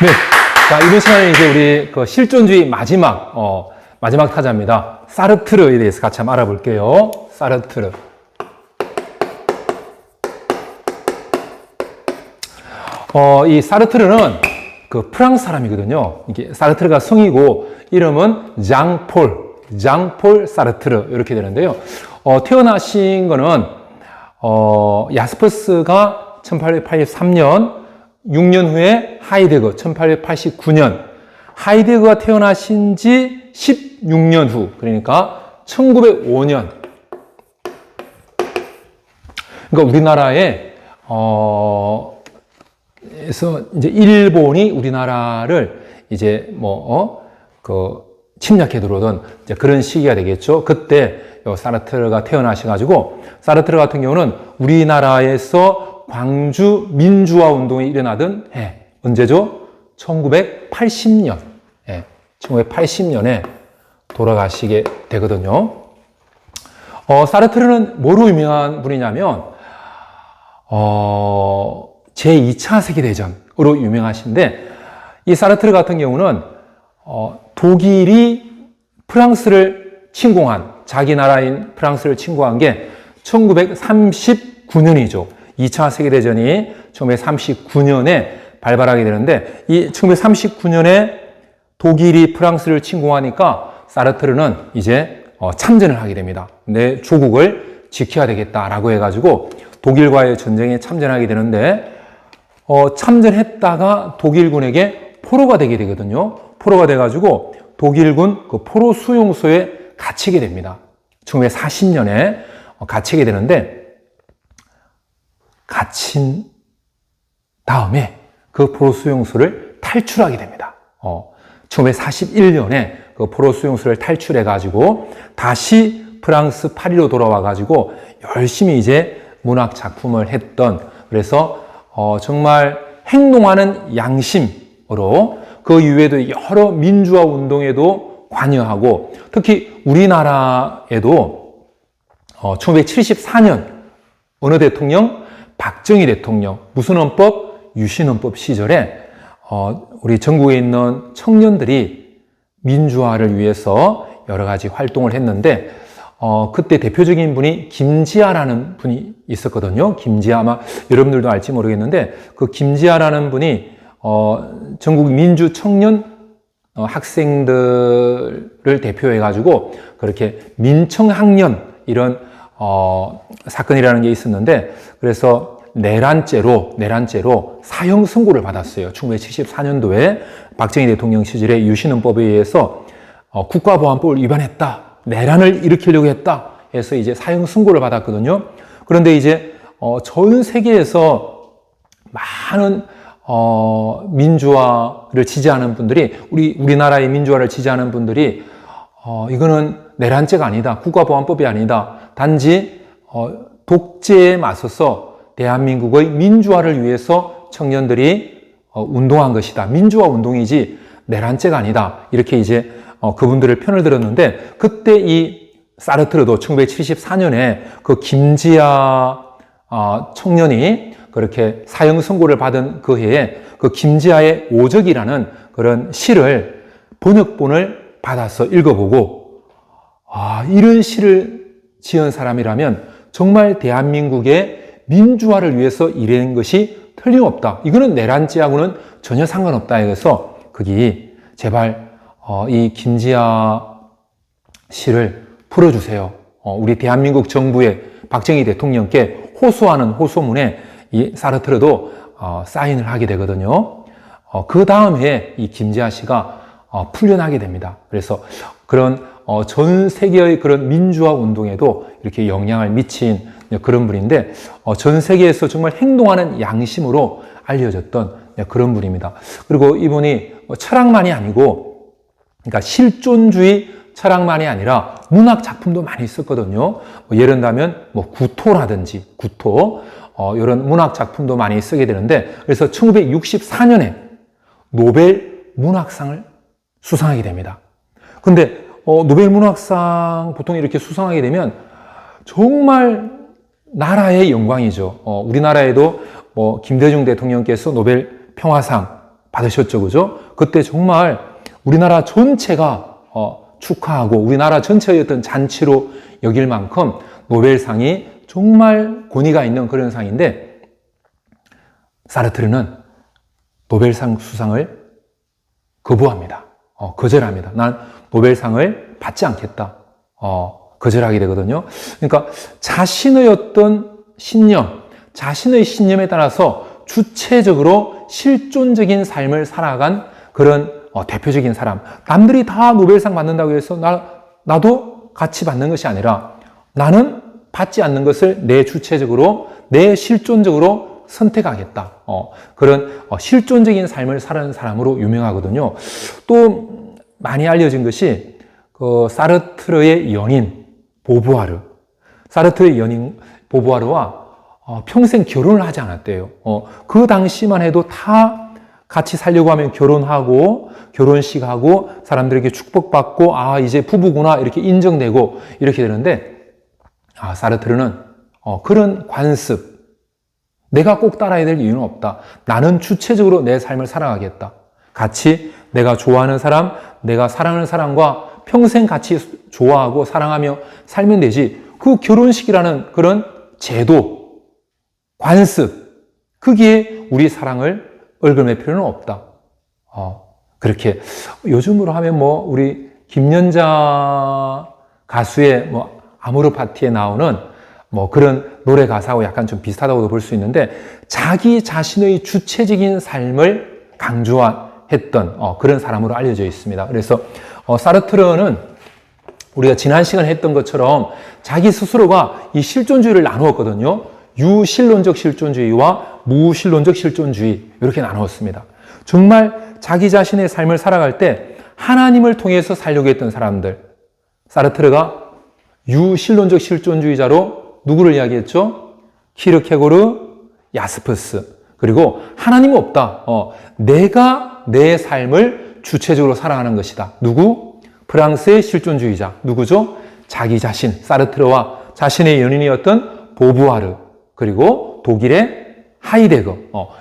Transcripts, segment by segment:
네. 자, 이번 시간에 이제 우리 그 실존주의 마지막 타자입니다. 사르트르에 대해서 같이 한번 알아볼게요. 사르트르. 이 사르트르는 그 프랑스 사람이거든요. 이게 사르트르가 성이고, 이름은 장폴 사르트르, 이렇게 되는데요. 태어나신 거는, 야스퍼스가 1883년, 6년 후에 하이데거 1889년, 하이데거가 태어나신 지 16년 후, 그러니까 1905년. 그러니까 우리나라에 에서 이제 일본이 우리나라를 이제 침략해 들어오던 이제 그런 시기가 되겠죠. 그때 사르트르가 태어나셔가지고, 사르트르 같은 경우는 우리나라에서 광주 민주화 운동이 일어나던 해, 언제죠? 1980년. 1980년에 돌아가시게 되거든요. 사르트르는 뭐로 유명한 분이냐면, 제2차 세계대전으로 유명하신데, 이 사르트르 같은 경우는, 독일이 프랑스를 침공한, 자기 나라인 프랑스를 침공한 게 1939년이죠. 2차 세계대전이 1939년에 발발하게 되는데, 이 1939년에 독일이 프랑스를 침공하니까 사르트르는 이제 참전을 하게 됩니다. 내 조국을 지켜야 되겠다라고 해가지고 독일과의 전쟁에 참전하게 되는데, 참전했다가 독일군에게 포로가 되게 되거든요. 포로가 돼가지고 독일군 그 포로 수용소에 갇히게 됩니다. 1940년에 갇히게 되는데, 갇힌 다음에 그 포로 수용소를 탈출하게 됩니다. 1941년에 그 포로 수용소를 탈출해가지고 다시 프랑스 파리로 돌아와가지고 열심히 이제 문학 작품을 했던, 그래서 정말 행동하는 양심으로 그 이후에도 여러 민주화 운동에도 관여하고, 특히 우리나라에도 1974년 어느 대통령? 박정희 대통령, 무슨헌법? 유신헌법 시절에 우리 전국에 있는 청년들이 민주화를 위해서 여러 가지 활동을 했는데, 그때 대표적인 분이 김지아라는 분이 있었거든요. 김지아, 아마 여러분들도 알지 모르겠는데, 그 김지아라는 분이 전국 민주 청년 학생들을 대표해가지고 그렇게 민청학년 이런 사건이라는 게 있었는데, 그래서 내란죄로 사형 선고를 받았어요. 1974년도에 박정희 대통령 시절에 유신헌법에 의해서 국가보안법을 위반했다, 내란을 일으키려고 했다 해서 이제 사형 선고를 받았거든요. 그런데 이제 전 세계에서 많은 민주화를 지지하는 분들이, 우리나라의 민주화를 지지하는 분들이 이거는 내란죄가 아니다, 국가보안법이 아니다, 단지 독재에 맞서서 대한민국의 민주화를 위해서 청년들이 운동한 것이다, 민주화 운동이지 내란죄가 아니다, 이렇게 이제 그분들의 편을 들었는데, 그때 이 사르트르도 1974년에 그 김지아 청년이 그렇게 사형 선고를 받은 그 해에 그 김지아의 오적이라는 그런 시를 번역본을 받아서 읽어보고, 이런 시를 지은 사람이라면 정말 대한민국의 민주화를 위해서 일한 것이 틀림없다, 이거는 내란죄하고는 전혀 상관없다 해서 거기 제발 이 김지아 시를 풀어주세요. 우리 대한민국 정부의 박정희 대통령께 호소하는 호소문에 이 사르트르도 사인을 하게 되거든요. 그 다음에 이 김지아 씨가 풀려나게 됩니다. 그래서 그런 전 세계의 그런 민주화 운동에도 이렇게 영향을 미친 그런 분인데, 전 세계에서 정말 행동하는 양심으로 알려졌던 그런 분입니다. 그리고 이분이 철학만이 아니고, 그러니까 실존주의 철학만이 아니라 문학 작품도 많이 썼거든요. 예를 들면 구토라든지 이런 문학 작품도 많이 쓰게 되는데, 그래서 1964년에 노벨 문학상을 수상하게 됩니다. 근데 노벨 문학상 보통 이렇게 수상하게 되면 정말 나라의 영광이죠. 우리나라에도 김대중 대통령께서 노벨 평화상 받으셨죠, 그죠? 그때 정말 우리나라 전체가 축하하고 우리나라 전체의 어떤 잔치로 여길 만큼 노벨상이 정말 권위가 있는 그런 상인데, 사르트르는 노벨상 수상을 거부합니다. 거절합니다. 난 노벨상을 받지 않겠다. 거절하게 되거든요. 그러니까 자신의 어떤 신념, 자신의 신념에 따라서 주체적으로 실존적인 삶을 살아간 그런 대표적인 사람. 남들이 다 노벨상 받는다고 해서 나도 같이 받는 것이 아니라 나는 받지 않는 것을 내 주체적으로, 내 실존적으로 선택하겠다. 그런 실존적인 삶을 사는 사람으로 유명하거든요. 또 많이 알려진 것이 그 사르트르의 연인 보부아르. 사르트르의 연인 보부아르와 평생 결혼을 하지 않았대요. 그 당시만 해도 다 같이 살려고 하면 결혼하고 결혼식하고 사람들에게 축복받고 이제 부부구나 이렇게 인정되고 이렇게 되는데, 사르트르는 그런 관습, 내가 꼭 따라야 될 이유는 없다. 나는 주체적으로 내 삶을 살아가겠다. 같이 내가 좋아하는 사람, 내가 사랑하는 사람과 평생 같이 좋아하고 사랑하며 살면 되지. 그 결혼식이라는 그런 제도, 관습, 거기에 우리 사랑을 얽을 필요는 없다. 그렇게 요즘으로 하면 우리 김연자 가수의 아모르 파티에 나오는 그런 노래 가사하고 약간 좀 비슷하다고도 볼 수 있는데, 자기 자신의 주체적인 삶을 강조했던 그런 사람으로 알려져 있습니다. 그래서 사르트르는 우리가 지난 시간에 했던 것처럼 자기 스스로가 이 실존주의를 나누었거든요. 유실론적 실존주의와 무실론적 실존주의, 이렇게 나누었습니다. 정말 자기 자신의 삶을 살아갈 때 하나님을 통해서 살려고 했던 사람들, 사르트르가 유실론적 실존주의자로 누구를 이야기했죠? 키르케고르, 야스퍼스. 그리고 하나님은 없다. 내가 내 삶을 주체적으로 살아가는 것이다. 누구? 프랑스의 실존주의자. 누구죠? 자기 자신, 사르트르와 자신의 연인이었던 보부아르. 그리고 독일의 하이데거.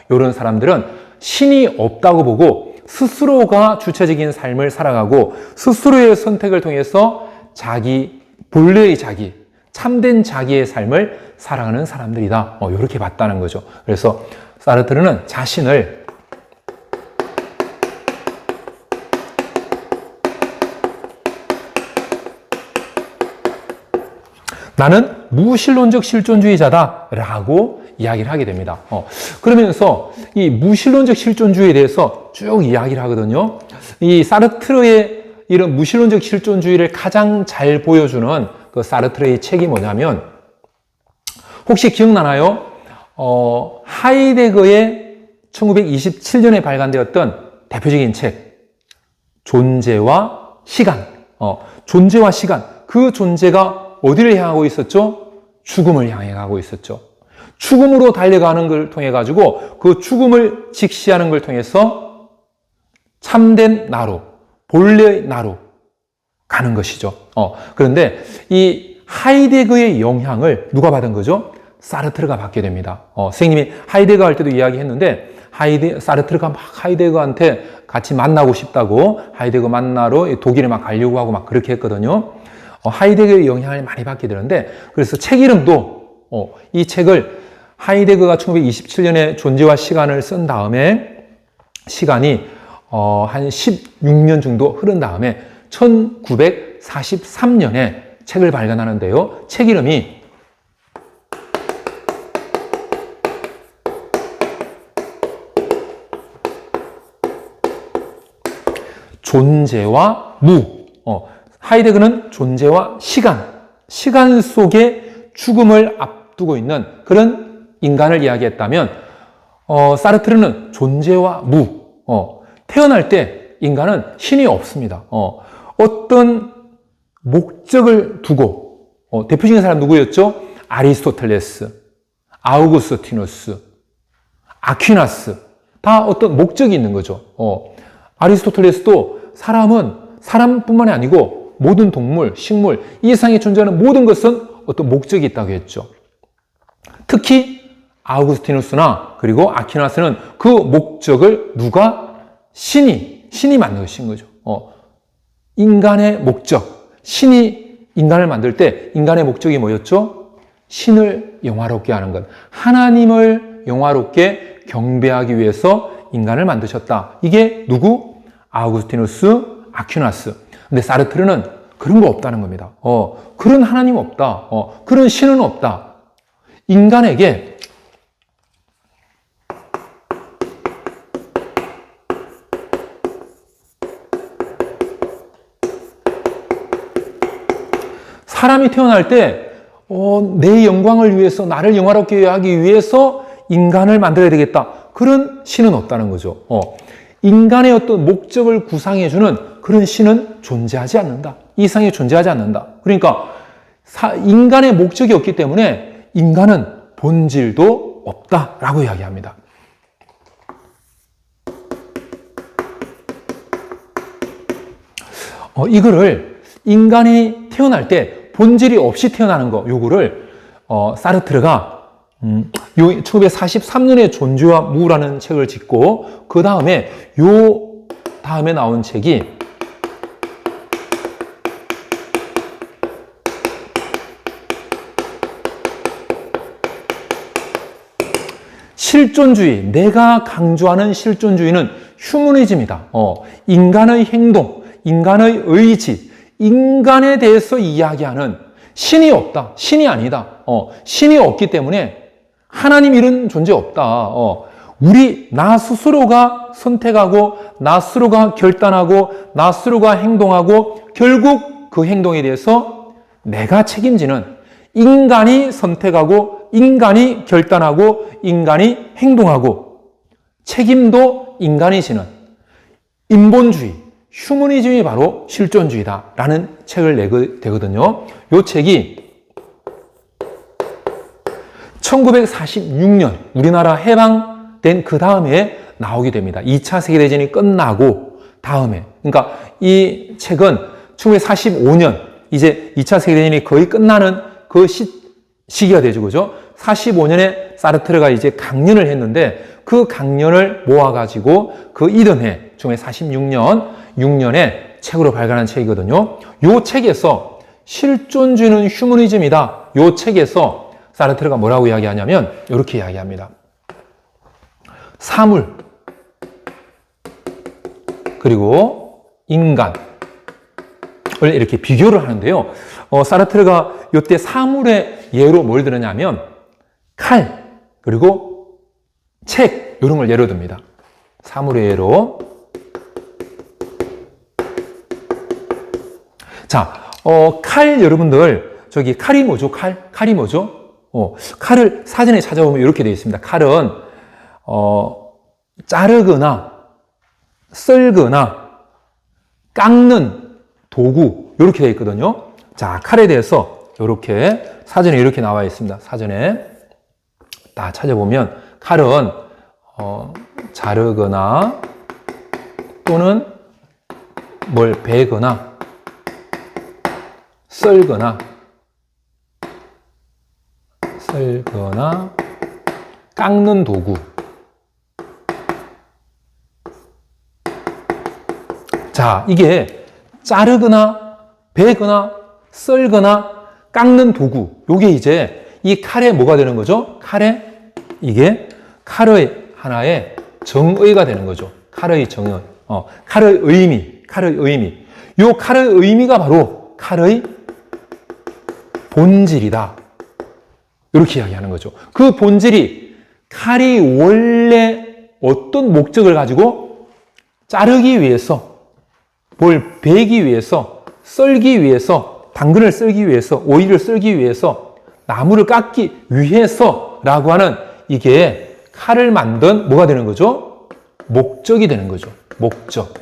이런 사람들은 신이 없다고 보고 스스로가 주체적인 삶을 살아가고 스스로의 선택을 통해서 자기, 본래의 자기, 참된 자기의 삶을 살아가는 사람들이다. 이렇게 봤다는 거죠. 그래서 사르트르는 자신을 나는 무신론적 실존주의자다라고 이야기를 하게 됩니다. 그러면서 이 무신론적 실존주의에 대해서 쭉 이야기를 하거든요. 이 사르트르의 이런 무신론적 실존주의를 가장 잘 보여주는 그 사르트르의 책이 뭐냐면, 혹시 기억나나요? 하이데거의 1927년에 발간되었던 대표적인 책, 존재와 시간. 존재와 시간. 그 존재가 어디를 향하고 있었죠? 죽음을 향해 가고 있었죠. 죽음으로 달려가는 걸 통해 가지고 그 죽음을 직시하는 걸 통해서 참된 나로, 본래의 나로 가는 것이죠. 그런데 이 하이데거의 영향을 누가 받은 거죠? 사르트르가 받게 됩니다. 선생님이 하이데거 할 때도 이야기했는데, 사르트르가 막 하이데거한테 같이 만나고 싶다고 하이데거 만나러 독일에 막 가려고 하고 막 그렇게 했거든요. 하이데거의 영향을 많이 받게 되는데, 그래서 책 이름도 이 책을 하이데거가 1927년에 존재와 시간을 쓴 다음에 시간이 한 16년 정도 흐른 다음에 1943년에 책을 발간하는데요. 책 이름이 존재와 무. 하이데거는 존재와 시간 속에 죽음을 앞두고 있는 그런 인간을 이야기했다면, 사르트르는 존재와 무. 태어날 때 인간은 신이 없습니다. 어떤 목적을 두고, 대표적인 사람 누구였죠? 아리스토텔레스, 아우구스티누스, 아퀴나스. 다 어떤 목적이 있는 거죠. 아리스토텔레스도 사람은 사람뿐만이 아니고 모든 동물, 식물, 이 세상에 존재하는 모든 것은 어떤 목적이 있다고 했죠. 특히 아우구스티누스나 그리고 아퀴나스는 그 목적을 누가 신이 만드신 거죠. 인간의 목적. 신이 인간을 만들 때 인간의 목적이 뭐였죠? 신을 영화롭게 하는 것. 하나님을 영화롭게 경배하기 위해서 인간을 만드셨다. 이게 누구? 아우구스티누스, 아퀴나스. 근데 사르트르는 그런 거 없다는 겁니다. 그런 하나님 없다. 그런 신은 없다. 인간에게 사람이 태어날 때 내 영광을 위해서, 나를 영화롭게 하기 위해서 인간을 만들어야 되겠다. 그런 신은 없다는 거죠. 인간의 어떤 목적을 구상해주는 그런 신은 존재하지 않는다. 이 세상에 존재하지 않는다. 그러니까 인간의 목적이 없기 때문에 인간은 본질도 없다라고 이야기합니다. 이거를 인간이 태어날 때 본질이 없이 태어나는 거, 요거를 사르트르가 1943년에 존재와 무라는 책을 짓고 그 다음에 다음에 나온 책이 실존주의, 내가 강조하는 실존주의는 휴머니즘이다. 인간의 행동, 인간의 의지, 인간에 대해서 이야기하는 신이 없다. 신이 아니다. 신이 없기 때문에 하나님 이런 존재 없다. 나 스스로가 선택하고, 나 스스로가 결단하고, 나 스스로가 행동하고, 결국 그 행동에 대해서 내가 책임지는 인간이 선택하고, 인간이 결단하고, 인간이 행동하고, 책임도 인간이 지는 인본주의, 휴머니즘이 바로 실존주의다라는 책을 내게 되거든요. 이 책이 1946년 우리나라 해방된 그 다음에 나오게 됩니다. 2차 세계대전이 끝나고 다음에. 그러니까 이 책은 1945년, 이제 2차 세계대전이 거의 끝나는 그 시기가 되죠. 그죠? 45년에 사르트르가 이제 강연을 했는데 그 강연을 모아가지고 그 이듬해 1946년에 책으로 발간한 책이거든요. 이 책에서 실존주의는 휴머니즘이다. 이 책에서 사르트르가 뭐라고 이야기하냐면 이렇게 이야기합니다. 사물 그리고 인간을 이렇게 비교를 하는데요. 사르트르가 이때 사물의 예로 뭘 들었냐면 칼 그리고 책 이런 걸 예로 듭니다. 사물의 예로. 자, 칼 여러분들 저기 칼이 뭐죠? 칼이 뭐죠? 칼을 사전에 찾아보면 이렇게 되어 있습니다. 칼은 자르거나 썰거나 깎는 도구 이렇게 되어 있거든요. 자, 칼에 대해서 이렇게 사전에 이렇게 나와 있습니다. 사전에 다 찾아보면 칼은 자르거나 또는 뭘 베거나 썰거나 깎는 도구. 자, 이게 자르거나 베거나 썰거나 깎는 도구. 요게 이제 이 칼에 뭐가 되는 거죠? 이게 칼의 하나의 정의가 되는 거죠. 칼의 정의. 칼의 의미. 요 칼의 의미가 바로 칼의 본질이다. 이렇게 이야기하는 거죠. 그 본질이 칼이 원래 어떤 목적을 가지고 자르기 위해서, 뭘 베기 위해서, 썰기 위해서, 당근을 썰기 위해서, 오이를 썰기 위해서, 나무를 깎기 위해서라고 하는 이게 칼을 만든 뭐가 되는 거죠? 목적이 되는 거죠. 목적.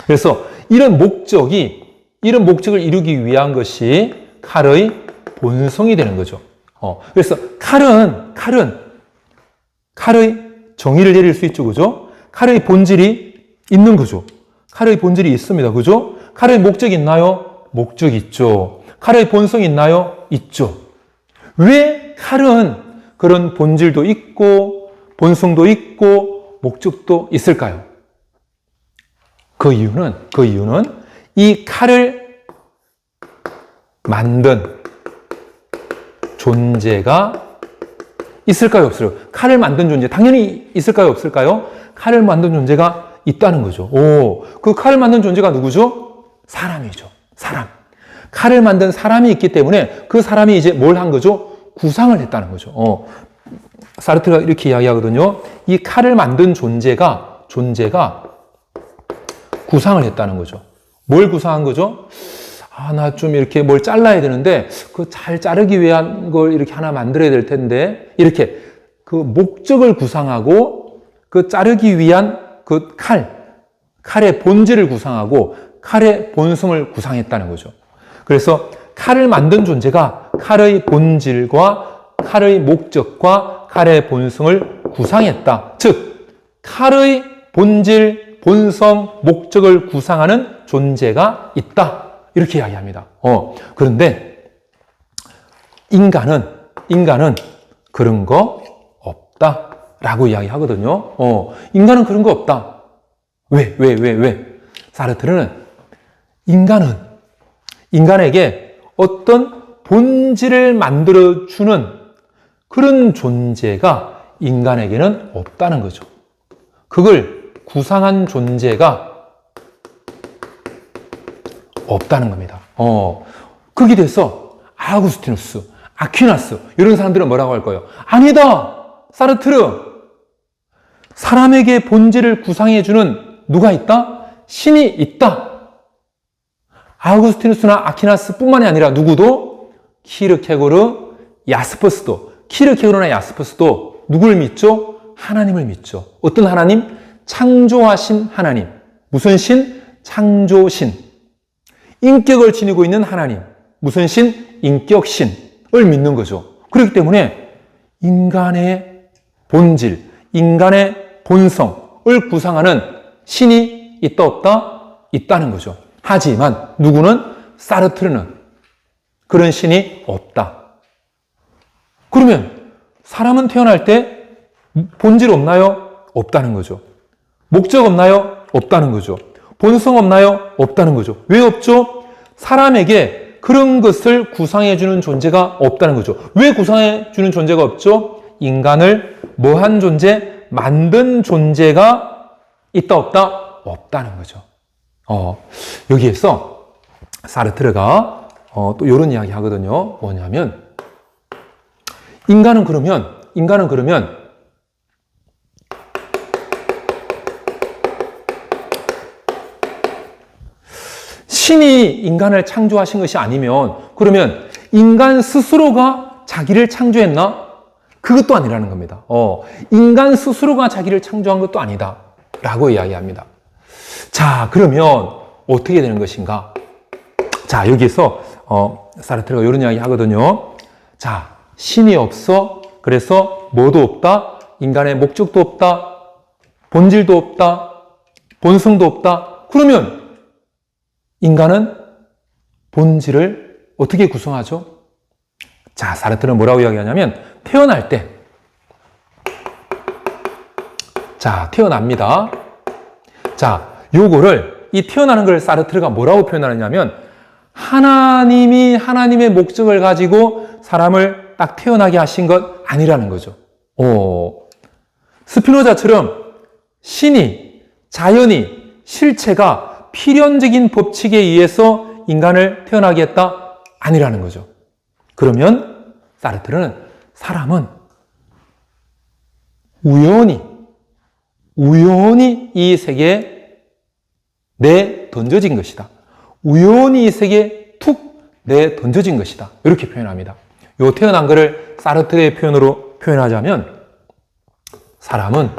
그래서 이런 목적을 이루기 위한 것이 칼의 본성이 되는 거죠. 그래서 칼은 칼의 정의를 내릴 수 있죠. 그죠? 칼의 본질이 있는 거죠. 칼의 본질이 있습니다. 그죠? 칼의 목적이 있나요? 목적이 있죠. 칼의 본성이 있나요? 있죠. 왜 칼은 그런 본질도 있고, 본성도 있고, 목적도 있을까요? 그 이유는 이 칼을 만든 존재가 있을까요, 없을까요? 칼을 만든 존재, 당연히 있을까요, 없을까요? 칼을 만든 존재가 있다는 거죠. 그 칼을 만든 존재가 누구죠? 사람이죠. 사람. 칼을 만든 사람이 있기 때문에 그 사람이 이제 뭘 한 거죠? 구상을 했다는 거죠. 사르트르가 이렇게 이야기하거든요. 이 칼을 만든 존재가 구상을 했다는 거죠. 뭘 구상한 거죠? 나 좀 이렇게 뭘 잘라야 되는데, 그 잘 자르기 위한 걸 이렇게 하나 만들어야 될 텐데, 이렇게 그 목적을 구상하고, 그 자르기 위한 그 칼의 본질을 구상하고, 칼의 본성을 구상했다는 거죠. 그래서 칼을 만든 존재가 칼의 본질과 칼의 목적과 칼의 본성을 구상했다. 즉, 칼의 본질, 본성, 목적을 구상하는 존재가 있다. 이렇게 이야기합니다. 그런데 인간은 그런 거 없다라고 이야기하거든요. 인간은 그런 거 없다. 왜? 사르트르는 인간에게 어떤 본질을 만들어주는 그런 존재가 인간에게는 없다는 거죠. 그걸 구상한 존재가 없다는 겁니다. 거기에 대해서 아구스티누스, 아퀴나스 이런 사람들은 뭐라고 할 거예요? 아니다! 사르트르! 사람에게 본질을 구상해주는 누가 있다? 신이 있다! 아우구스티누스나 아퀴나스뿐만이 아니라 누구도 키르케고르, 키르케고르나 야스퍼스도 누구를 믿죠? 하나님을 믿죠. 어떤 하나님? 창조하신 하나님. 무슨 신? 창조신. 인격을 지니고 있는 하나님. 무슨 신? 인격신을 믿는 거죠. 그렇기 때문에 인간의 본질, 인간의 본성을 구상하는 신이 있다 없다? 있다는 거죠. 하지만 누구는? 사르트르는 그런 신이 없다. 그러면 사람은 태어날 때 본질 없나요? 없다는 거죠. 목적 없나요? 없다는 거죠. 본성 없나요? 없다는 거죠. 왜 없죠? 사람에게 그런 것을 구상해주는 존재가 없다는 거죠. 왜 구상해주는 존재가 없죠? 인간을 뭐한 존재? 만든 존재가 있다 없다? 없다는 거죠. 여기에서 사르트르가 또 이런 이야기 하거든요. 뭐냐면 인간은 그러면 신이 인간을 창조하신 것이 아니면 그러면 인간 스스로가 자기를 창조했나? 그것도 아니라는 겁니다. 인간 스스로가 자기를 창조한 것도 아니다 라고 이야기합니다. 자, 그러면 어떻게 되는 것인가? 자, 여기서 사르트르가 이런 이야기 하거든요. 자, 신이 없어. 그래서 뭐도 없다. 인간의 목적도 없다. 본질도 없다. 본성도 없다. 그러면 인간은 본질을 어떻게 구성하죠? 자, 사르트르는 뭐라고 이야기하냐면 태어날 때 자, 태어납니다. 자, 요거를 이 태어나는 걸 사르트르가 뭐라고 표현하느냐면 하나님이 하나님의 목적을 가지고 사람을 딱 태어나게 하신 것 아니라는 거죠. 스피노자처럼 신이, 자연이, 실체가 필연적인 법칙에 의해서 인간을 태어나게 했다? 아니라는 거죠. 그러면 사르트르는 사람은 우연히 이 세계에 내던져진 것이다. 우연히 이 세계에 툭 내던져진 것이다. 이렇게 표현합니다. 요 태어난 것을 사르트르의 표현으로 표현하자면 사람은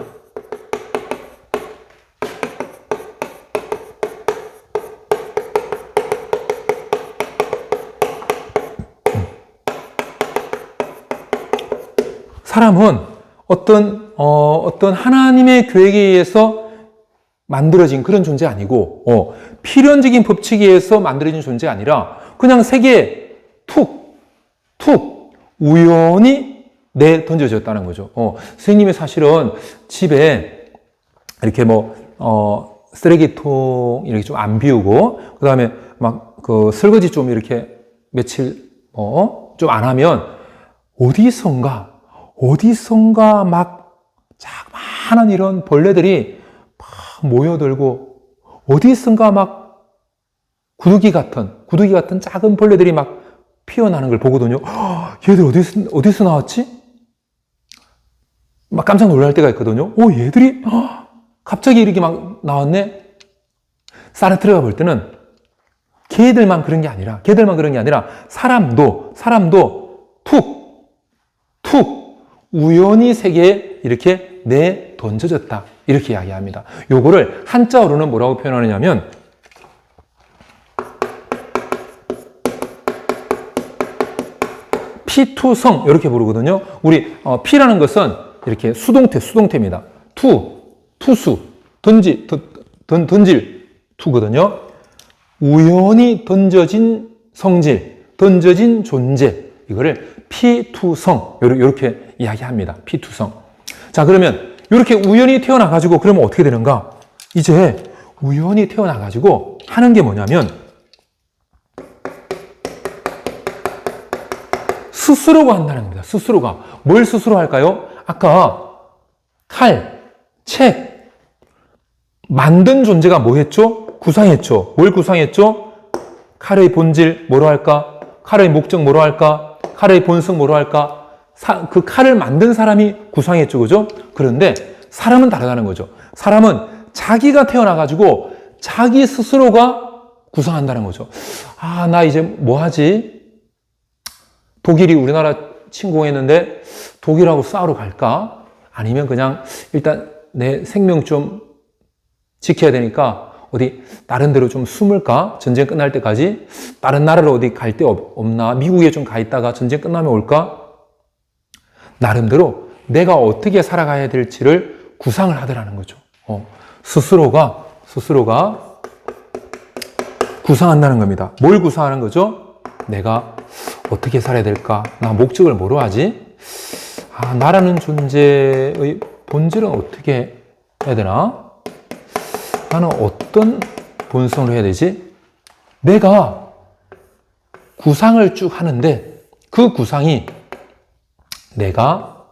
어떤 하나님의 계획에 의해서 만들어진 그런 존재 아니고, 필연적인 법칙에 의해서 만들어진 존재가 아니라, 그냥 세계에 툭, 우연히 던져졌다는 거죠. 선생님이 사실은 집에 이렇게 쓰레기통 이렇게 좀 안 비우고, 그 다음에 막 그 설거지 좀 이렇게 며칠, 좀 안 하면 어디선가 막 자그마한 이런 벌레들이 막 모여들고, 어디선가 막 구더기 같은 작은 벌레들이 막 피어나는 걸 보거든요. 얘들 어디서 나왔지? 막 깜짝 놀랄 때가 있거든요. 얘들이 갑자기 이렇게 막 나왔네? 사르트르가 볼 때는 걔들만 그런 게 아니라 사람도 툭 우연히 세계에 이렇게 내던져졌다, 이렇게 이야기합니다. 요거를 한자어로는 뭐라고 표현하느냐면 피투성, 이렇게 부르거든요. 우리 피라는 것은 이렇게 수동태입니다. 투수, 던질 투거든요. 우연히 던져진 성질, 던져진 존재, 이거를 피투성, 이렇게 이야기합니다. 피투성. 자, 그러면 이렇게 우연히 태어나가지고 그러면 어떻게 되는가? 이제 우연히 태어나가지고 하는 게 뭐냐면 스스로가 한다는 겁니다. 스스로가. 뭘 스스로 할까요? 아까 칼, 책, 만든 존재가 뭐 했죠? 구상했죠. 뭘 구상했죠? 칼의 본질 뭐로 할까? 칼의 목적 뭐로 할까? 칼의 본성 뭐로 할까? 그 칼을 만든 사람이 구상했죠. 그죠? 그런데 사람은 다르다는 거죠. 사람은 자기가 태어나가지고 자기 스스로가 구상한다는 거죠. 나 이제 뭐 하지? 독일이 우리나라 침공했는데 독일하고 싸우러 갈까? 아니면 그냥 일단 내 생명 좀 지켜야 되니까 어디 다른 데로 좀 숨을까? 전쟁 끝날 때까지? 다른 나라로 어디 갈 데 없나? 미국에 좀 가 있다가 전쟁 끝나면 올까? 나름대로 내가 어떻게 살아가야 될지를 구상을 하더라는 거죠. 스스로가 구상한다는 겁니다. 뭘 구상하는 거죠? 내가 어떻게 살아야 될까? 나 목적을 뭐로 하지? 나라는 존재의 본질은 어떻게 해야 되나? 나는 어떤 본성으로 해야 되지? 내가 구상을 쭉 하는데 그 구상이 내가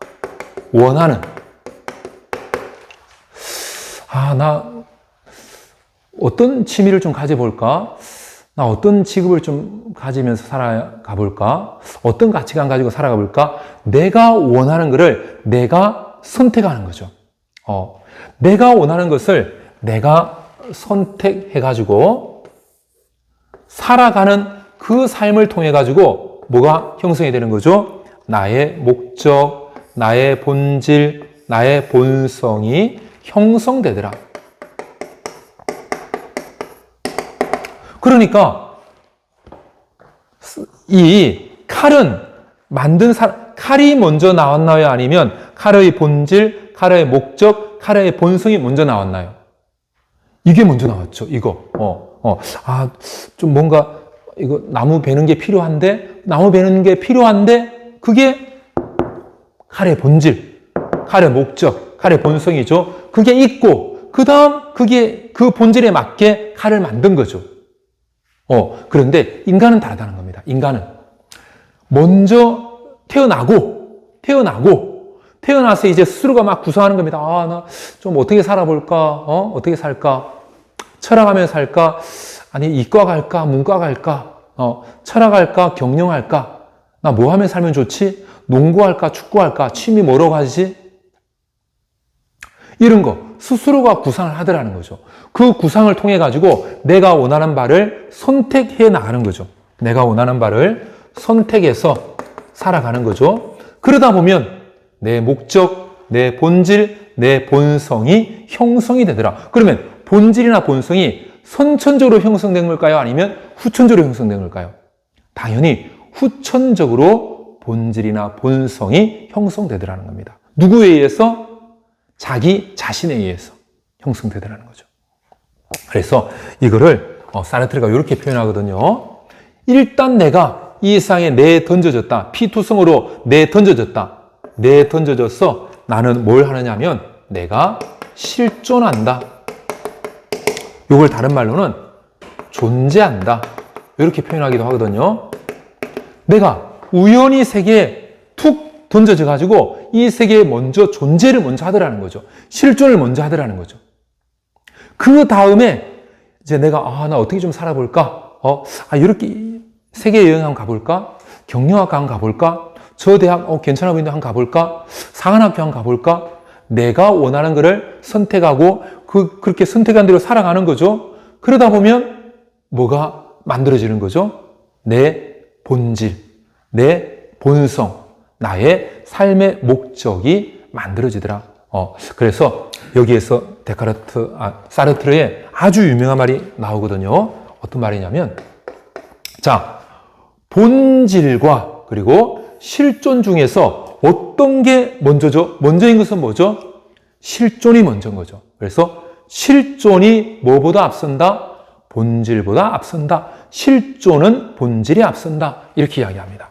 원하는, 나 어떤 취미를 좀 가져볼까? 나 어떤 직업을 좀 가지면서 살아가 볼까? 어떤 가치관 가지고 살아가 볼까? 내가 원하는 것을 내가 선택하는 거죠. 내가 원하는 것을 내가 선택해가지고 살아가는 그 삶을 통해가지고 뭐가 형성이 되는 거죠? 나의 목적, 나의 본질, 나의 본성이 형성되더라. 그러니까 이 칼은 만든 사람, 칼이 먼저 나왔나요? 아니면 칼의 본질, 칼의 목적, 칼의 본성이 먼저 나왔나요? 이게 먼저 나왔죠. 이거. 좀 뭔가 이거 나무 베는 게 필요한데 그게 칼의 본질, 칼의 목적, 칼의 본성이죠. 그게 있고 그다음 그게 그 본질에 맞게 칼을 만든 거죠. 그런데 인간은 다르다는 겁니다. 인간은 먼저 태어나서 이제 스스로가 막 구상하는 겁니다. 나 좀 어떻게 살아볼까? 어떻게 살까? 철학하면서 살까? 아니, 이과 갈까? 문과 갈까? 철학할까? 경영할까? 나 뭐 하면 살면 좋지? 농구할까? 축구할까? 취미 뭐로 가지? 이런 거 스스로가 구상을 하더라는 거죠. 그 구상을 통해 가지고 내가 원하는 바를 선택해 나가는 거죠. 내가 원하는 바를 선택해서 살아가는 거죠. 그러다 보면 내 목적, 내 본질, 내 본성이 형성이 되더라. 그러면 본질이나 본성이 선천적으로 형성된 걸까요? 아니면 후천적으로 형성된 걸까요? 당연히 후천적으로 본질이나 본성이 형성되더라는 겁니다. 누구에 의해서? 자기 자신에 의해서 형성되더라는 거죠. 그래서 이거를 사르트르가 이렇게 표현하거든요. 일단 내가 이 세상에 내던져졌다. 피투성으로 내던져져서 나는 뭘 하느냐 하면 내가 실존한다. 이걸 다른 말로는 존재한다. 이렇게 표현하기도 하거든요. 내가 우연히 세계에 툭 던져져 가지고 이 세계에 먼저 존재를 먼저 하더라는 거죠. 실존을 먼저 하더라는 거죠. 그 다음에 이제 내가 나 어떻게 좀 살아볼까? 이렇게 세계 여행 한번 가볼까? 경영학과 한번 가볼까? 저 대학 괜찮아 보이는데 한번 가볼까? 상한학교 한번 가볼까? 내가 원하는 거를 선택하고 그렇게 선택한 대로 살아가는 거죠. 그러다 보면 뭐가 만들어지는 거죠? 내 본질, 내 본성, 나의 삶의 목적이 만들어지더라. 그래서 여기에서 사르트르의 아주 유명한 말이 나오거든요. 어떤 말이냐면, 자, 본질과 그리고 실존 중에서 어떤 게 먼저죠? 먼저인 것은 뭐죠? 실존이 먼저인 거죠. 그래서 실존이 뭐보다 앞선다? 본질보다 앞선다. 실존은 본질이 앞선다. 이렇게 이야기합니다.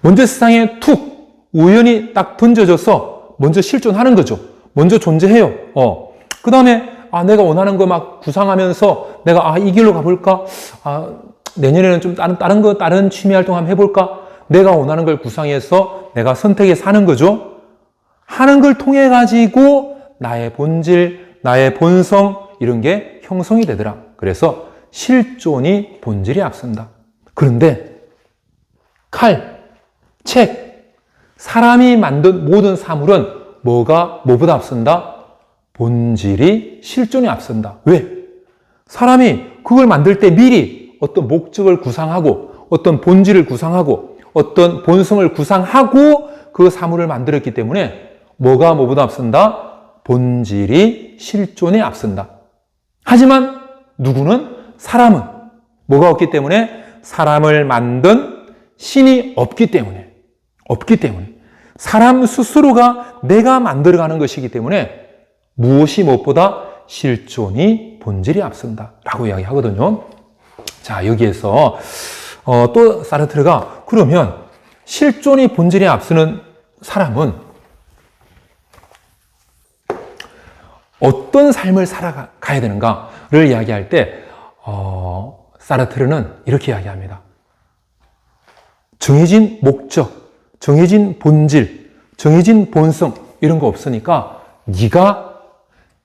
먼저 세상에 툭 우연히 딱 던져져서 먼저 실존하는 거죠. 먼저 존재해요. 그 다음에 내가 원하는 거 막 구상하면서 내가 이 길로 가볼까? 내년에는 좀 다른 취미 활동 한번 해볼까? 내가 원하는 걸 구상해서 내가 선택해서 하는 거죠. 하는 걸 통해 가지고 나의 본질, 나의 본성 이런 게 형성이 되더라. 그래서 실존이 본질이 앞선다. 그런데 칼, 책, 사람이 만든 모든 사물은 뭐보다 앞선다? 본질이 실존이 앞선다. 왜? 사람이 그걸 만들 때 미리 어떤 목적을 구상하고 어떤 본질을 구상하고 어떤 본성을 구상하고 그 사물을 만들었기 때문에 뭐보다 앞선다? 본질이 실존에 앞선다. 하지만 사람은 뭐가 없기 때문에? 사람을 만든 신이 없기 때문에 사람 스스로가 내가 만들어가는 것이기 때문에 무엇이 무엇보다 실존이 본질이 앞선다 라고 이야기하거든요. 자, 여기에서 또 사르트르가 그러면 실존이 본질에 앞서는 사람은 어떤 삶을 살아가야 되는가를 이야기할 때 사르트르는 이렇게 이야기합니다. 정해진 목적, 정해진 본질, 정해진 본성 이런 거 없으니까 네가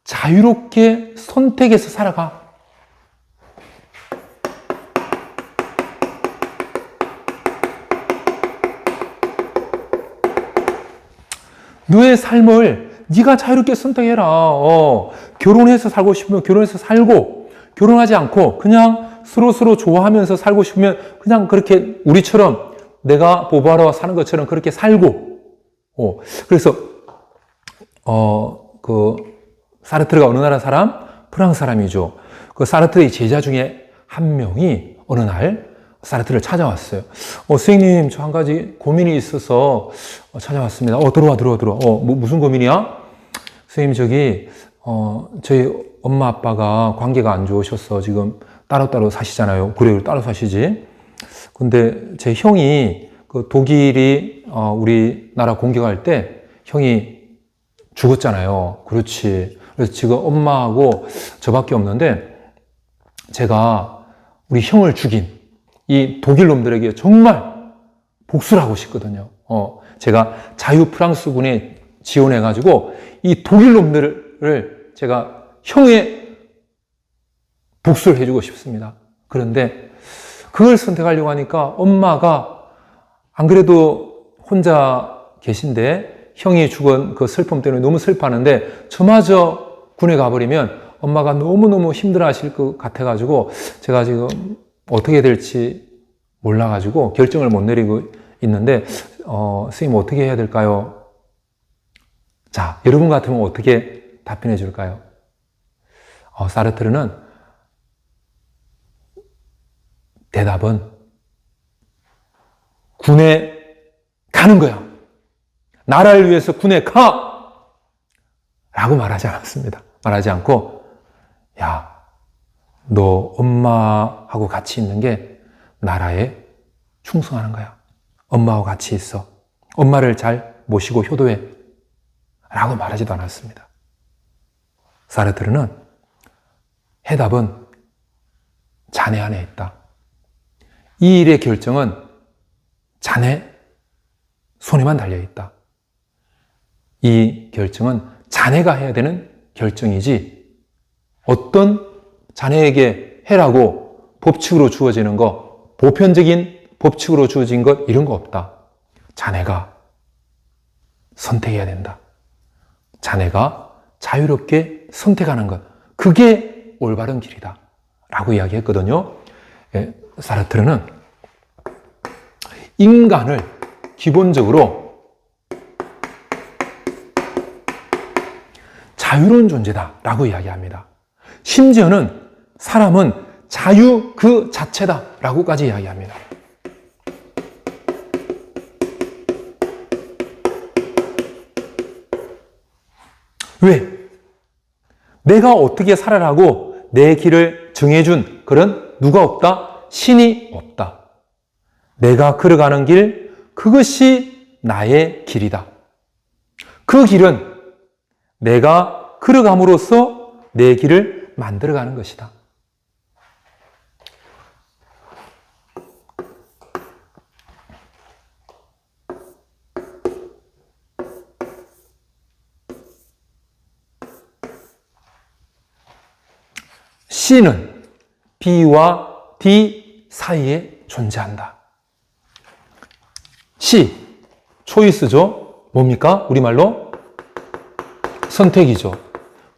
자유롭게 선택해서 살아가. 너의 삶을 네가 자유롭게 선택해라. 결혼해서 살고 싶으면 결혼해서 살고, 결혼하지 않고 그냥 서로 좋아하면서 살고 싶으면 그냥 그렇게 우리처럼 내가 보바로 사는 것처럼 그렇게 살고. 그래서 사르트르가 어느 나라 사람? 프랑스 사람이죠. 그 사르트르의 제자 중에 한 명이 어느 날 사르트르를 찾아왔어요. 선생님, 저 한 가지 고민이 있어서 찾아왔습니다. 들어와. 무슨 고민이야? 선생님, 저희 엄마 아빠가 관계가 안 좋으셔서 지금 따로따로 사시잖아요. 그래, 따로 사시지. 근데 제 형이 독일이 우리나라 공격할 때 형이 죽었잖아요. 그렇지. 그래서 지금 엄마하고 저밖에 없는데 제가 우리 형을 죽인 이 독일 놈들에게 정말 복수를 하고 싶거든요. 제가 자유 프랑스군에 지원해가지고 이 독일 놈들을 제가 형의 복수를 해주고 싶습니다. 그런데 그걸 선택하려고 하니까 엄마가 안 그래도 혼자 계신데 형이 죽은 그 슬픔 때문에 너무 슬퍼하는데 저마저 군에 가버리면 엄마가 너무너무 힘들어 하실 것 같아가지고 제가 지금 어떻게 될지 몰라가지고 결정을 못 내리고 있는데 선생님 어떻게 해야 될까요? 자, 여러분 같으면 어떻게 답변해 줄까요? 사르트르는 대답은 군에 가는 거야. 나라를 위해서 군에 가! 라고 말하지 않았습니다. 말하지 않고, 야, 너 엄마하고 같이 있는 게 나라에 충성하는 거야. 엄마하고 같이 있어. 엄마를 잘 모시고 효도해. 라고 말하지도 않았습니다. 사르트르는 해답은 자네 안에 있다. 이 일의 결정은 자네 손에만 달려있다. 이 결정은 자네가 해야 되는 결정이지 어떤 자네에게 해라고 법칙으로 주어지는 거, 보편적인 법칙으로 주어진 것 이런 거 없다. 자네가 선택해야 된다. 자네가 자유롭게 선택하는 것, 그게 올바른 길이다. 라고 이야기했거든요. 사르트르는 인간을 기본적으로 자유로운 존재다 라고 이야기합니다. 심지어는 사람은 자유 그 자체다 라고까지 이야기합니다. 왜? 내가 어떻게 살아라고 내 길을 정해준 그런 누가 없다? 신이 없다. 내가 걸어가는 길, 그것이 나의 길이다. 그 길은 내가 걸어감으로써 내 길을 만들어가는 것이다. C는 B와 D 사이에 존재한다. C, 초이스죠. 뭡니까? 우리말로 선택이죠.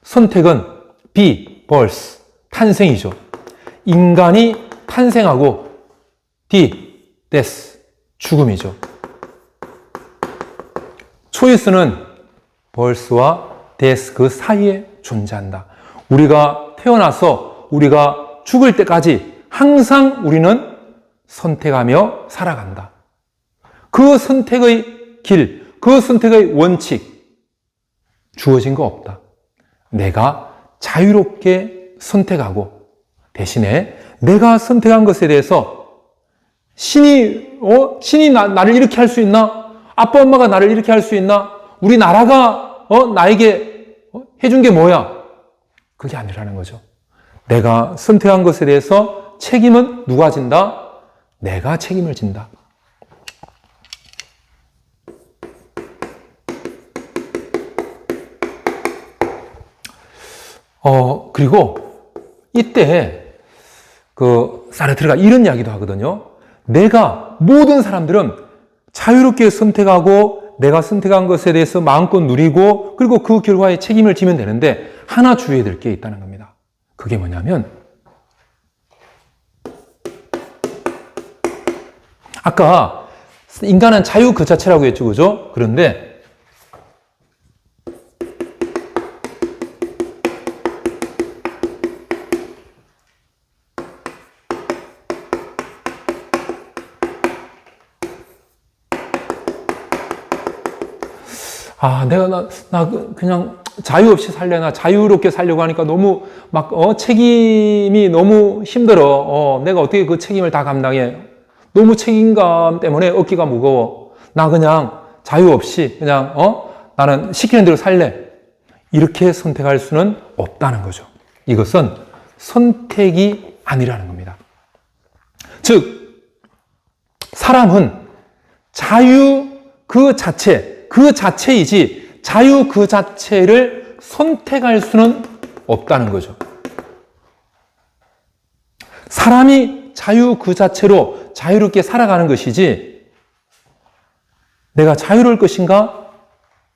선택은 B, birth, 탄생이죠. 인간이 탄생하고 D, death, 죽음이죠. 초이스는 birth와 death 그 사이에 존재한다. 우리가 태어나서 우리가 죽을 때까지 항상 우리는 선택하며 살아간다. 그 선택의 길, 그 선택의 원칙, 주어진 거 없다. 내가 자유롭게 선택하고 대신에 내가 선택한 것에 대해서 신이 나를 이렇게 할 수 있나? 아빠 엄마가 나를 이렇게 할 수 있나? 우리 나라가 나에게 해준 게 뭐야? 그게 아니라는 거죠. 내가 선택한 것에 대해서 책임은 누가 진다? 내가 책임을 진다. 그리고 이때 사르트르가 이런 이야기도 하거든요. 모든 사람들은 자유롭게 선택하고 내가 선택한 것에 대해서 마음껏 누리고 그리고 그 결과에 책임을 지면 되는데 하나 주의해야 될 게 있다는 겁니다. 그게 뭐냐면 아까 인간은 자유 그 자체라고 했죠, 그죠? 그런데 나 그냥 자유 없이 살려나 자유롭게 살려고 하니까 너무 책임이 너무 힘들어. 내가 어떻게 그 책임을 다 감당해? 너무 책임감 때문에 어깨가 무거워. 나 그냥 자유 없이 그냥 나는 시키는 대로 살래. 이렇게 선택할 수는 없다는 거죠. 이것은 선택이 아니라는 겁니다. 즉 사람은 자유 그 자체이지 자유 그 자체를 선택할 수는 없다는 거죠. 사람이 자유 그 자체로 자유롭게 살아가는 것이지 내가 자유로울 것인가?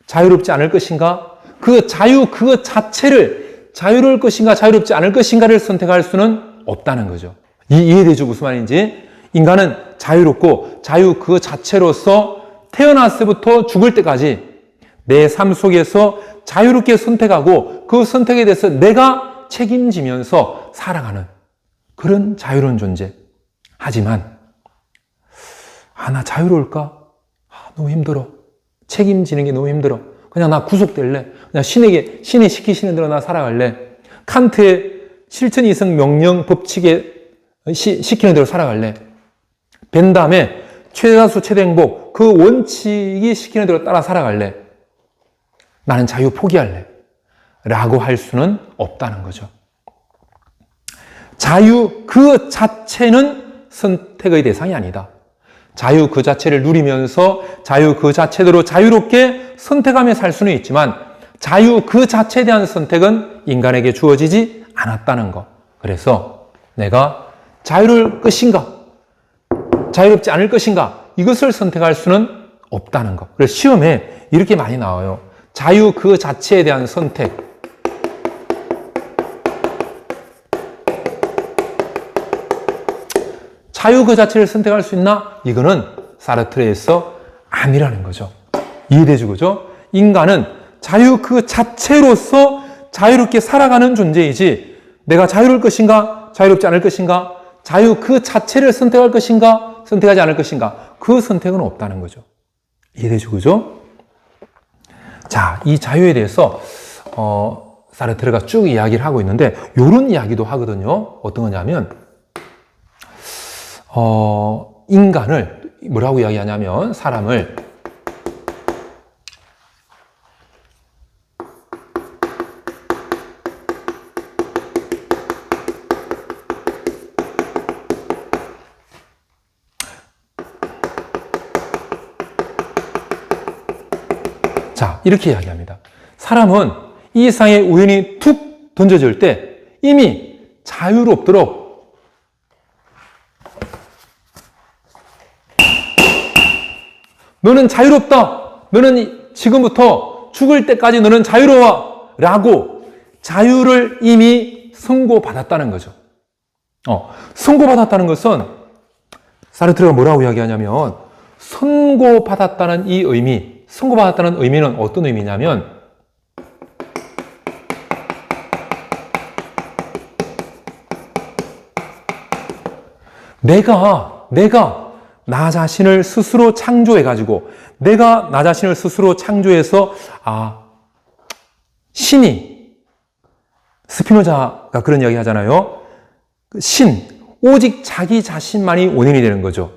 자유롭지 않을 것인가? 그 자유 그 자체를 자유로울 것인가? 자유롭지 않을 것인가를 선택할 수는 없다는 거죠. 이해되죠? 무슨 말인지? 인간은 자유롭고 자유 그 자체로서 태어났을 때부터 죽을 때까지 내 삶 속에서 자유롭게 선택하고 그 선택에 대해서 내가 책임지면서 살아가는 그런 자유로운 존재. 하지만 나 자유로울까? 너무 힘들어. 책임지는 게 너무 힘들어. 그냥 나 구속될래. 그냥 신이 시키시는 대로 나 살아갈래. 칸트의 실천, 이성, 명령, 법칙에 시키는 대로 살아갈래? 된 다음에 최다수, 최대 행복, 그 원칙이 시키는 대로 따라 살아갈래? 나는 자유 포기할래? 라고 할 수는 없다는 거죠. 자유 그 자체는 선택의 대상이 아니다. 자유 그 자체를 누리면서 자유 그 자체대로 자유롭게 선택하며 살 수는 있지만 자유 그 자체에 대한 선택은 인간에게 주어지지 않았다는 거. 그래서 내가 자유를 것인가, 자유롭지 않을 것인가, 이것을 선택할 수는 없다는 거. 그래서 시험에 이렇게 많이 나와요. 자유 그 자체에 대한 선택. 자유 그 자체를 선택할 수 있나? 이거는 사르트르에서 아니라는 거죠. 이해되죠? 그죠? 인간은 자유 그 자체로서 자유롭게 살아가는 존재이지 내가 자유로울 것인가? 자유롭지 않을 것인가? 자유 그 자체를 선택할 것인가? 선택하지 않을 것인가? 그 선택은 없다는 거죠. 이해되죠? 그죠? 자, 이 자유에 대해서 사르트르가 쭉 이야기를 하고 있는데 이런 이야기도 하거든요. 어떤 거냐면 인간을 뭐라고 이야기하냐면 사람을 자, 이렇게 이야기합니다. 사람은 이 세상에 우연히 툭 던져질 때 이미 자유롭도록 너는 자유롭다. 너는 지금부터 죽을 때까지 너는 자유로워. 라고 자유를 이미 선고받았다는 거죠. 선고받았다는 것은 사르트르가 뭐라고 이야기하냐면 선고받았다는 이 의미, 선고받았다는 의미는 어떤 의미냐면 내가 나 자신을 스스로 창조해가지고 내가 나 자신을 스스로 창조해서 신이 스피노자가 그런 이야기 하잖아요. 오직 자기 자신만이 원인이 되는 거죠.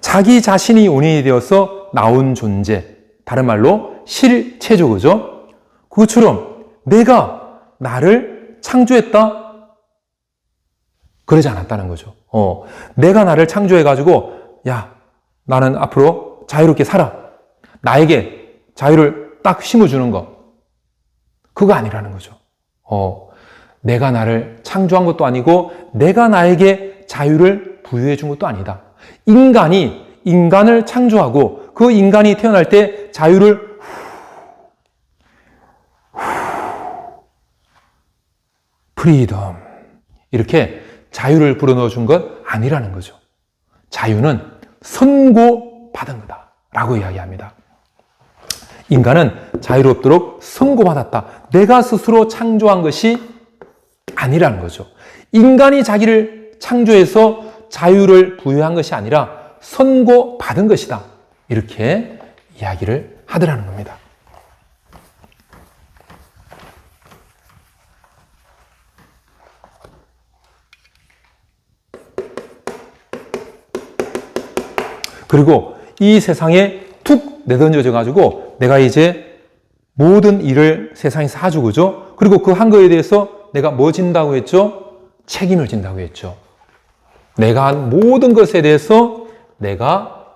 자기 자신이 원인이 되어서 나온 존재, 다른 말로 실체죠. 그죠? 그것처럼 내가 나를 창조했다? 그러지 않았다는 거죠. 내가 나를 창조해가지고 야, 나는 앞으로 자유롭게 살아. 나에게 자유를 딱 심어주는 것. 그거 아니라는 거죠. 내가 나를 창조한 것도 아니고 내가 나에게 자유를 부여해 준 것도 아니다. 인간이 인간을 창조하고 그 인간이 태어날 때 자유를 프리덤 이렇게 자유를 불어넣어 준 것 아니라는 거죠. 자유는 선고받은 거다 라고 이야기합니다. 인간은 자유롭도록 선고받았다. 내가 스스로 창조한 것이 아니라는 거죠. 인간이 자기를 창조해서 자유를 부여한 것이 아니라 선고받은 것이다. 이렇게 이야기를 하더라는 겁니다. 그리고 이 세상에 툭 내던져져 가지고 내가 이제 모든 일을 세상에서 하죠. 그죠? 그리고 그 한 거에 대해서 내가 뭐 진다고 했죠? 책임을 진다고 했죠. 내가 한 모든 것에 대해서 내가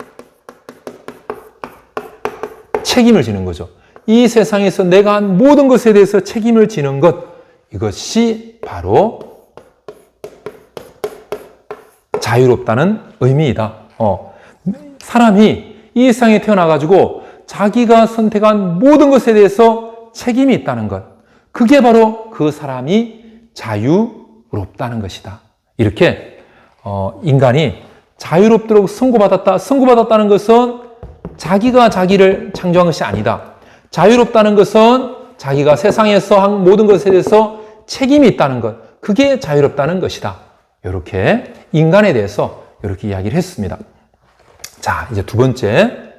책임을 지는 거죠. 이 세상에서 내가 한 모든 것에 대해서 책임을 지는 것, 이것이 바로 자유롭다는 의미이다. 사람이 이 세상에 태어나가지고 자기가 선택한 모든 것에 대해서 책임이 있다는 것. 그게 바로 그 사람이 자유롭다는 것이다. 이렇게 인간이 자유롭도록 선고받았다. 선고받았다는 것은 자기가 자기를 창조한 것이 아니다. 자유롭다는 것은 자기가 세상에서 한 모든 것에 대해서 책임이 있다는 것. 그게 자유롭다는 것이다. 이렇게 인간에 대해서 이렇게 이야기를 했습니다. 자, 이제 두 번째.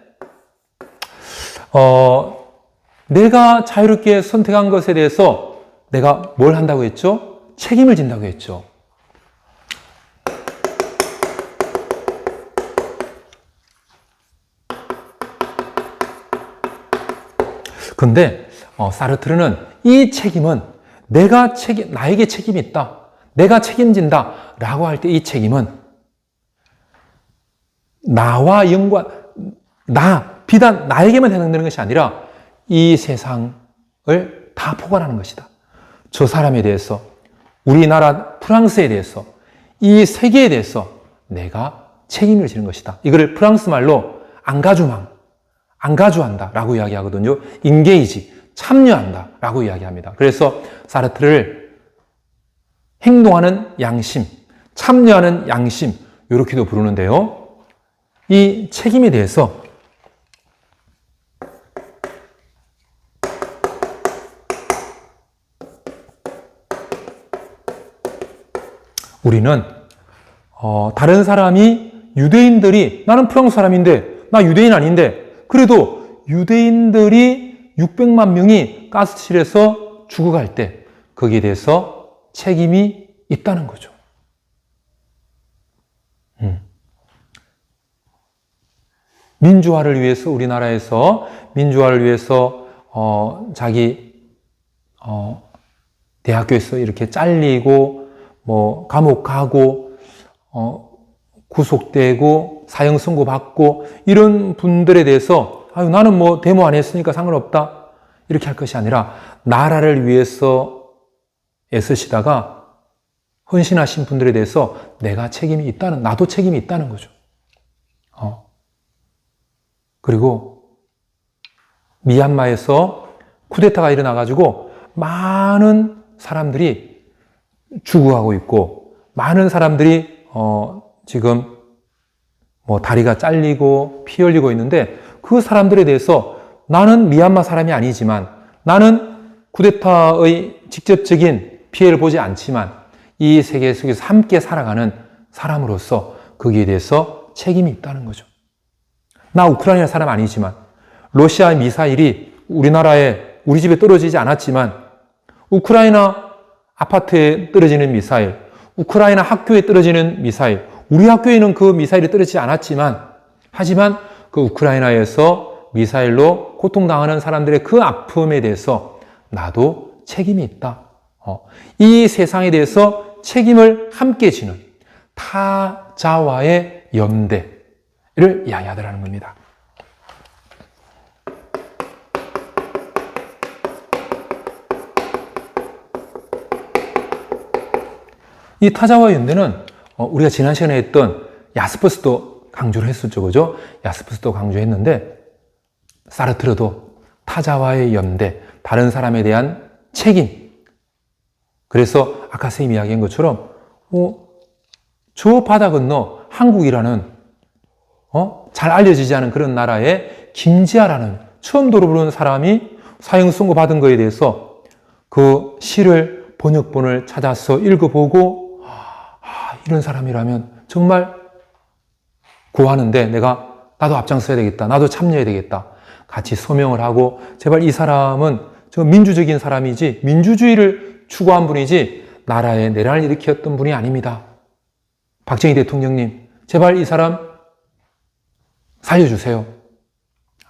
내가 자유롭게 선택한 것에 대해서 내가 뭘 한다고 했죠? 책임을 진다고 했죠. 근데 사르트르는 이 책임은 나에게 책임이 있다. 내가 책임진다. 라고 할 때 이 책임은 나와 비단 나에게만 해당되는 것이 아니라 이 세상을 다 포괄하는 것이다. 저 사람에 대해서, 우리나라 프랑스에 대해서, 이 세계에 대해서 내가 책임을 지는 것이다. 이거를 프랑스 말로 안가주한다 라고 이야기하거든요. 인게이지, 참여한다 라고 이야기합니다. 그래서 사르트르를 행동하는 양심, 참여하는 양심 이렇게도 부르는데요. 이 책임에 대해서 우리는 다른 사람이 유대인들이 나는 프랑스 사람인데 나 유대인 아닌데 그래도 유대인들이 600만 명이 가스실에서 죽어갈 때 거기에 대해서 책임이 있다는 거죠. 민주화를 위해서 우리나라에서 민주화를 위해서 자기 대학교에서 이렇게 잘리고 뭐 감옥 가고 구속되고 사형 선고 받고 이런 분들에 대해서 아유 나는 뭐 데모 안 했으니까 상관없다 이렇게 할 것이 아니라 나라를 위해서 애쓰시다가 헌신하신 분들에 대해서 나도 책임이 있다는 거죠. 그리고 미얀마에서 쿠데타가 일어나가지고 많은 사람들이 죽어가고 있고 많은 사람들이 지금 뭐 다리가 잘리고 피 흘리고 있는데 그 사람들에 대해서 나는 미얀마 사람이 아니지만 나는 쿠데타의 직접적인 피해를 보지 않지만 이 세계 속에서 함께 살아가는 사람으로서 거기에 대해서 책임이 있다는 거죠. 나 우크라이나 사람 아니지만 러시아의 미사일이 우리 집에 떨어지지 않았지만 우크라이나 아파트에 떨어지는 미사일, 우크라이나 학교에 떨어지는 미사일, 우리 학교에는 그 미사일이 떨어지지 않았지만 하지만 그 우크라이나에서 미사일로 고통당하는 사람들의 그 아픔에 대해서 나도 책임이 있다. 이 세상에 대해서 책임을 함께 지는 타자와의 연대를 이야기하더라는 겁니다. 이 타자와 연대는 우리가 지난 시간에 했던 야스퍼스도 강조를 했었죠. 그죠? 야스퍼스도 강조했는데 사르트르도 타자와의 연대, 다른 사람에 대한 책임. 그래서 아까 선생님이 이야기한 것처럼 저 바다 건너 한국이라는 잘 알려지지 않은 그런 나라에 김지아라는 처음 들어보는 사람이 사형 선고 받은 거에 대해서 그 시를 번역본을 찾아서 읽어보고 이런 사람이라면 정말 구하는데 나도 앞장서야 되겠다. 나도 참여해야 되겠다. 같이 서명을 하고 제발 이 사람은 저 민주적인 사람이지 민주주의를 추구한 분이지 나라에 내란을 일으켰던 분이 아닙니다. 박정희 대통령님 제발 이 사람 살려주세요.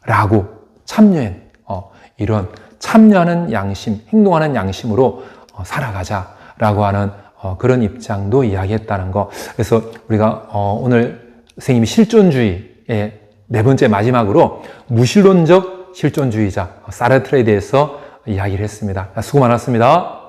라고 참여한 이런 참여하는 양심, 행동하는 양심으로 살아가자라고 하는 그런 입장도 이야기했다는 거. 그래서 우리가 오늘 선생님이 실존주의의 네 번째 마지막으로 무신론적 실존주의자 사르트르에 대해서 이야기를 했습니다. 수고 많았습니다.